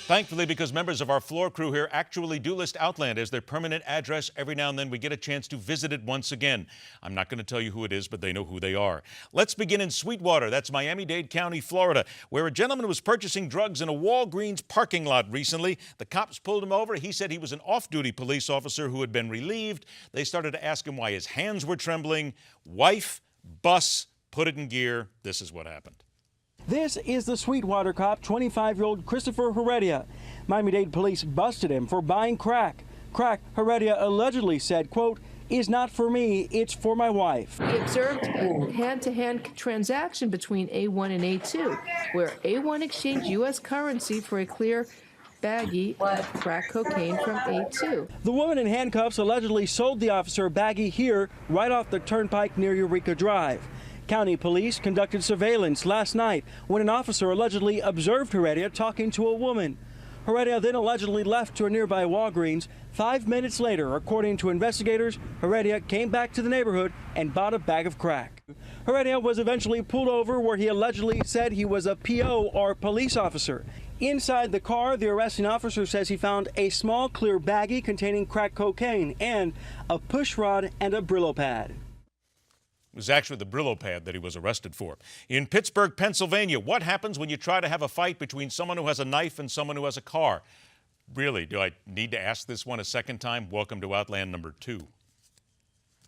Thankfully, because members of our floor crew here actually do list Outland as their permanent address, every now and then we get a chance to visit it once again. I'm not going to tell you who it is, but they know who they are. Let's begin in Sweetwater. That's Miami-Dade County, Florida, where a gentleman was purchasing drugs in a Walgreens parking lot recently. The cops pulled him over. He said he was an off-duty police officer who had been relieved. They started to ask him why his hands were trembling. Wife, bus, put it in gear. This is what happened. This is the Sweetwater cop, 25-year-old Christopher Heredia. Miami-Dade police busted him for buying crack. Crack, Heredia allegedly said, quote, is not for me, it's for my wife. He observed a hand-to-hand transaction between A1 and A2, where A1 exchanged U.S. currency for a clear baggie of crack cocaine from A2. The woman in handcuffs allegedly sold the officer a baggie here, right off the turnpike near Eureka Drive. County police conducted surveillance last night when an officer allegedly observed Heredia talking to a woman. Heredia then allegedly left to a nearby Walgreens. 5 minutes later, according to investigators, Heredia came back to the neighborhood and bought a bag of crack. Heredia was eventually pulled over where he allegedly said he was a PO or police officer. Inside the car, the arresting officer says he found a small clear baggie containing crack cocaine and a push rod and a Brillo pad. It was actually the Brillo pad that he was arrested for. In Pittsburgh, Pennsylvania, what happens when you try to have a fight between someone who has a knife and someone who has a car? Really, do I need to ask this one a second time? Welcome to Outland number 2.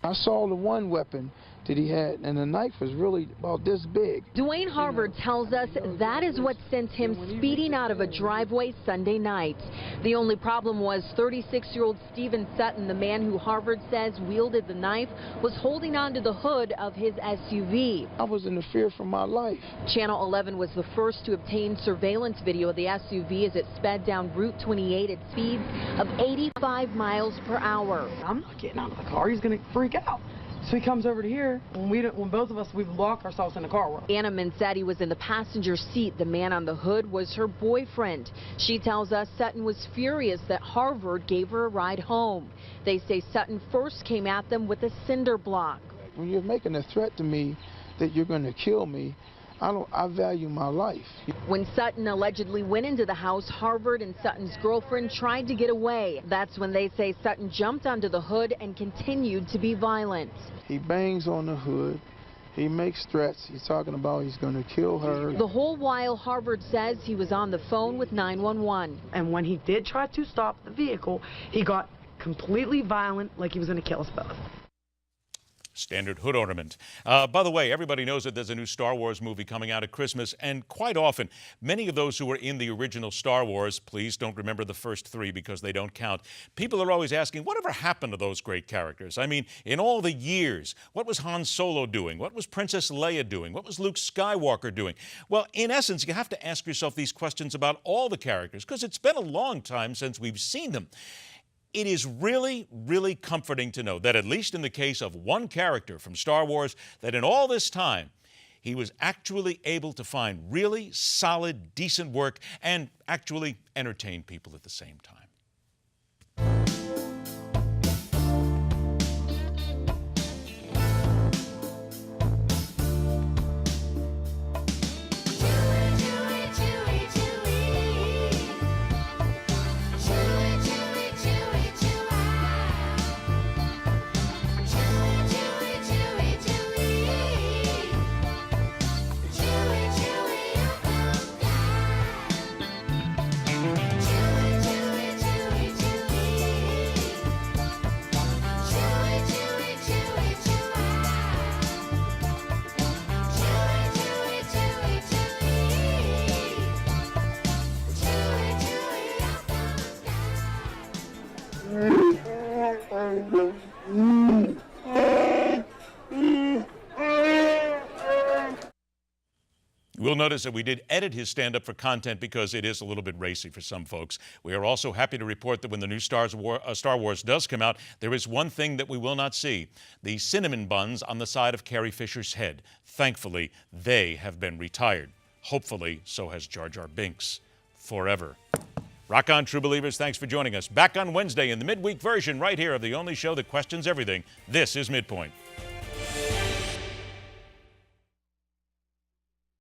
I saw the one weapon that he had, and the knife was really about this big. Dwayne Harvard tells us that is what sent him speeding out of a driveway Sunday night. The only problem was 36-year-old Stephen Sutton, the man who Harvard says wielded the knife, was holding onto the hood of his SUV. I was in the fear for my life. Channel 11 was the first to obtain surveillance video of the SUV as it sped down Route 28 at speeds of 85 miles per hour. I'm not getting out of the car. He's going to freak out. So he comes over to here, when both of us, we lock ourselves in the car. Anna Mancetti was in the passenger seat. The man on the hood was her boyfriend. She tells us Sutton was furious that Harvard gave her a ride home. They say Sutton first came at them with a cinder block. When you're making a threat to me that you're going to kill me, I value my life. When Sutton allegedly went into the house, Harvard and Sutton's girlfriend tried to get away. That's when they say Sutton jumped onto the hood and continued to be violent. He bangs on the hood. He makes threats. He's talking about he's going to kill her. The whole while, Harvard says he was on the phone with 911. And when he did try to stop the vehicle, he got completely violent, like he was going to kill us both. Standard hood ornament. By the way, everybody knows that there's a new Star Wars movie coming out at Christmas, and quite often, many of those who were in the original Star Wars, please don't remember the first 3 because they don't count, people are always asking, whatever happened to those great characters? I mean, in all the years, what was Han Solo doing? What was Princess Leia doing? What was Luke Skywalker doing? Well, in essence, you have to ask yourself these questions about all the characters because it's been a long time since we've seen them. It is really, really comforting to know that at least in the case of one character from Star Wars, that in all this time, he was actually able to find really solid, decent work and actually entertain people at the same time. You'll notice that we did edit his stand-up for content because it is a little bit racy for some folks. We are also happy to report that when the new Star Wars does come out, there is one thing that we will not see: the cinnamon buns on the side of Carrie Fisher's head. Thankfully, they have been retired. Hopefully, so has Jar Jar Binks. Forever. Rock on, true believers. Thanks for joining us. Back on Wednesday in the midweek version right here of the only show that questions everything. This is MidPoint.